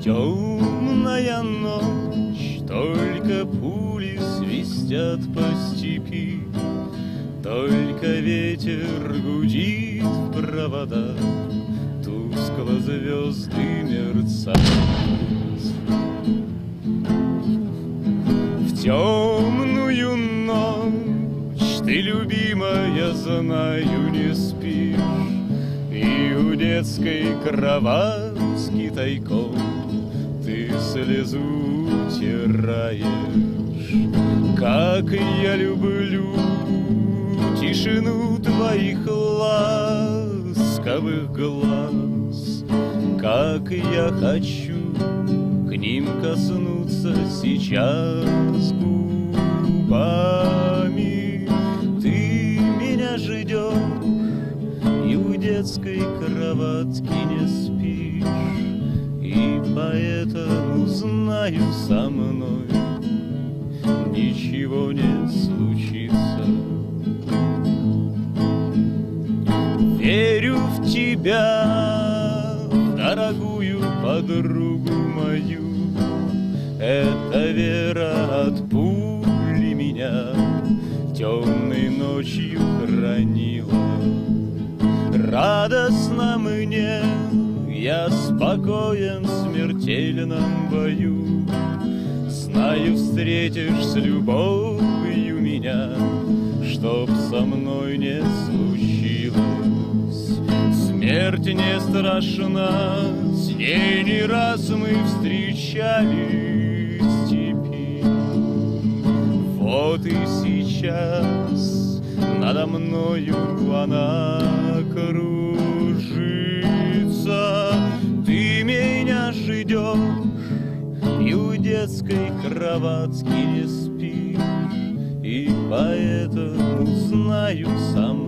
Темная ночь, только пули свистят по степи, только ветер гудит в проводах, тускло звезды мерцают. В темную ночь ты, любимая, знаю, не спишь, и у детской кроватки тайком ты слезу утираешь. Как я люблю тишину твоих ласковых глаз, как я хочу к ним коснуться сейчас губами. Ты меня ждешь и у детской кроватки не спишь, и поэтому знаю, со мной ничего не случится. Верю в тебя, дорогую подругу мою, эта вера от пули меня темной ночью хранила. Радостно мне, я спокоен в смертельном бою. Знаю, встретишь с любовью меня, чтоб со мной не случилось. Смерть не страшна, с ней не раз мы встречались в степи. Вот и сейчас надо мною она кружится. Ты меня ждешь и у детской кроватки не спишь, и поэтому знаю, сам